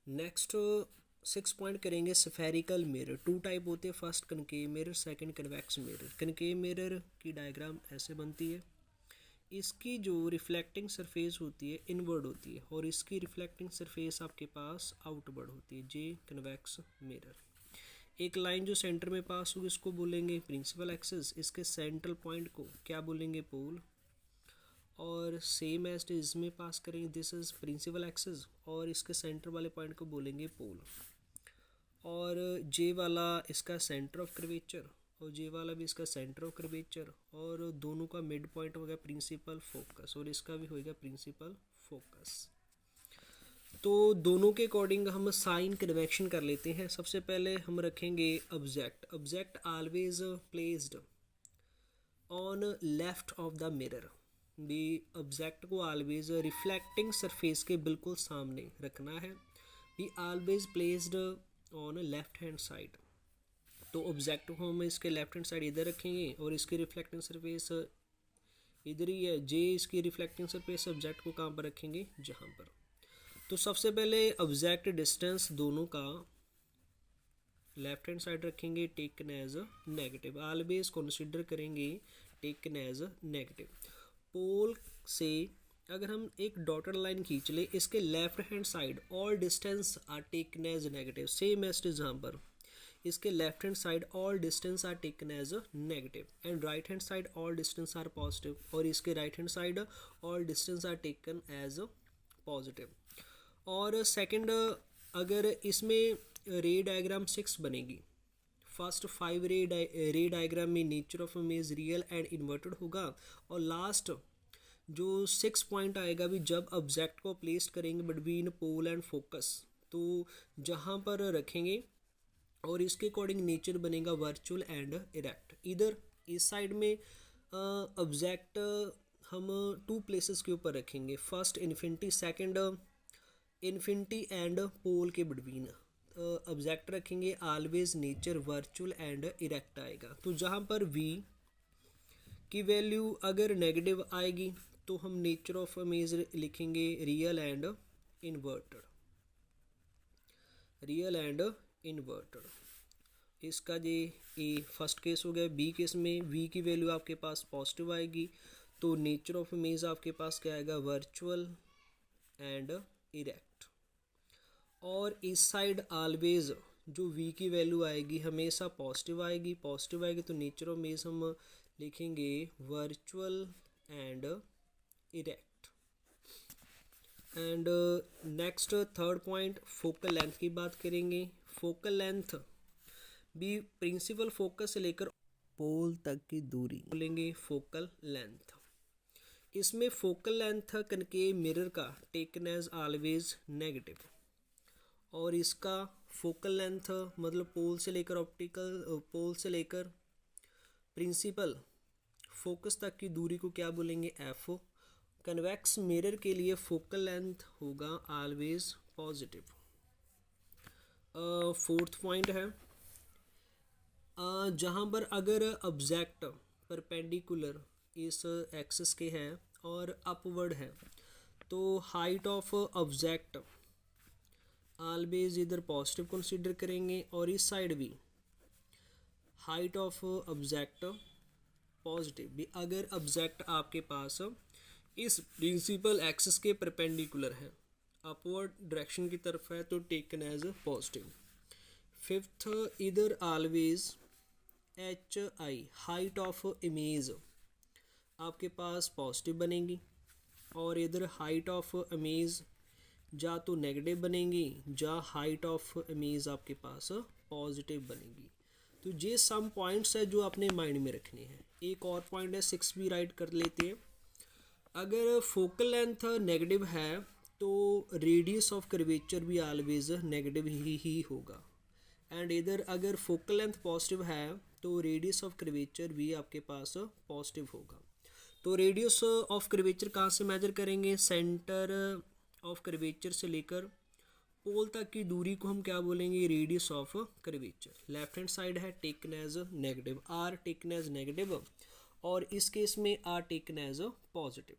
Next 6 point करेंगे spherical mirror. To type होते हैं, first concave mirror, second convex mirror. Concave mirror की diagram ऐसे बनती है, इसकी जो रिफ्लेक्टिंग सरफेस होती है इनवर्ड होती है और इसकी रिफ्लेक्टिंग सरफेस आपके पास आउटवर्ड होती है, जे कन्वेक्स मिरर। एक लाइन जो सेंटर में पास होगी इसको बोलेंगे प्रिंसिपल एक्सिस, इसके सेंट्रल पॉइंट को क्या बोलेंगे, पोल। और सेम एज इसमें पास करेंगे, दिस इज प्रिंसिपल एक्सिस और इसके सेंटर वाले पॉइंट को बोलेंगे पोल। और जे वाला इसका सेंटर ऑफ कर्वेचर और जे वाला भी इसका सेंटर ऑफ कर्वेचर, और दोनों का मिड पॉइंट होगा प्रिंसिपल फोकस और इसका भी होगा प्रिंसिपल फोकस। तो दोनों के अकॉर्डिंग हम साइन कन्वेक्शन कर लेते हैं। सबसे पहले हम रखेंगे object. Object always placed on left of the mirror. भी ऑब्जेक्ट को ऑलवेज रिफ्लेक्टिंग सरफेस के बिल्कुल सामने रखना है। भी always placed on left hand side. तो ऑब्जेक्ट को हम इसके लेफ्ट हैंड साइड इधर रखेंगे और इसकी रिफ्लेक्टिंग सरफेस इधर ही है, जे इसकी रिफ्लेक्टिंग सरफेस ऑब्जेक्ट को कहाँ पर रखेंगे, जहाँ पर। तो सबसे पहले ऑब्जेक्ट डिस्टेंस दोनों का लेफ्ट हैंड साइड रखेंगे, taken as negative. Always consider करेंगे टेकन एज नेगेटिव। पोल से अगर हम एक डॉटेड लाइन खींच ले, इसके left hand side all distance are taken as negative, same as जहाँ पर इसके left hand side all distance are taken as negative and right hand side all distance are positive, और इसके right hand side all distance are taken as positive. और second, अगर इसमें रे diagram 6 बनेगी, फर्स्ट 5 रे डायग्राम में nature of image real and inverted होगा, और लास्ट जो 6 पॉइंट आएगा भी जब ऑब्जेक्ट को प्लेस करेंगे बिटवीन पोल एंड फोकस, तो जहाँ पर रखेंगे और इसके अकॉर्डिंग नेचर बनेगा वर्चुअल एंड इरेक्ट। इधर इस साइड में ऑब्जेक्ट हम 2 प्लेसेस के ऊपर रखेंगे, first infinity, second infinity and pole के बिटवीन ऑब्जेक्ट रखेंगे, always nature virtual and erect आएगा। तो जहाँ पर v की वैल्यू अगर नेगेटिव आएगी तो हम नेचर ऑफ इमेज लिखेंगे real and inverted, real and inverted. इसका ये फर्स्ट केस हो गया। बी केस में v की वैल्यू आपके पास पॉजिटिव आएगी तो नेचर ऑफ इमेज आपके पास क्या आएगा, वर्चुअल एंड इरेक्ट। और इस साइड ऑलवेज जो v की वैल्यू आएगी हमेशा पॉजिटिव आएगी, पॉजिटिव आएगी तो नेचर ऑफ इमेज हम लिखेंगे virtual and erect. And next third point focal length की बात करेंगे। फोकल लेंथ भी प्रिंसिपल फोकस से लेकर पोल तक की दूरी बोलेंगे फोकल लेंथ। इसमें फोकल लेंथ कनकेव मिरर का टेकन एज ऑलवेज नेगेटिव, और इसका फोकल लेंथ मतलब पोल से लेकर पोल से लेकर प्रिंसिपल फोकस तक की दूरी को क्या बोलेंगे, एफ। कन्वेक्स मिरर के लिए फोकल लेंथ होगा ऑलवेज पॉजिटिव। फोर्थ पॉइंट है, जहाँ पर अगर ऑब्जेक्ट परपेंडिकुलर इस एक्सिस के है और अपवर्ड है तो हाइट ऑफ ऑब्जेक्ट ऑलवेज इधर पॉजिटिव कंसीडर करेंगे, और इस साइड भी हाइट ऑफ ऑब्जेक्ट पॉजिटिव भी अगर ऑब्जेक्ट आपके पास इस प्रिंसिपल एक्सिस के परपेंडिकुलर है, अपवर्ड डायरेक्शन की तरफ है, तो टेकन एज पॉजिटिव। फिफ्थ, इधर always H I height of image आपके पास पॉजिटिव बनेगी, और इधर हाइट ऑफ इमेज जा तो नेगेटिव बनेंगी, जा हाइट ऑफ इमेज आपके पास पॉजिटिव बनेगी। तो ये सम पॉइंट्स है जो अपने माइंड में रखने हैं। एक और पॉइंट है 6 भी राइट कर लेते हैं। अगर फोकल लेंथ नेगेटिव है तो रेडियस ऑफ कर्वेचर भी ऑलवेज नेगेटिव ही होगा, एंड इधर अगर फोकल लेंथ पॉजिटिव है तो रेडियस ऑफ कर्वेचर भी आपके पास पॉजिटिव होगा। तो रेडियस ऑफ कर्वेचर कहाँ से मेजर करेंगे, सेंटर ऑफ कर्वेचर से लेकर पोल तक की दूरी को हम क्या बोलेंगे, radius of curvature. Left hand side है taken as negative, R taken as negative, और इस केस में आर टेकन एज पॉजिटिव।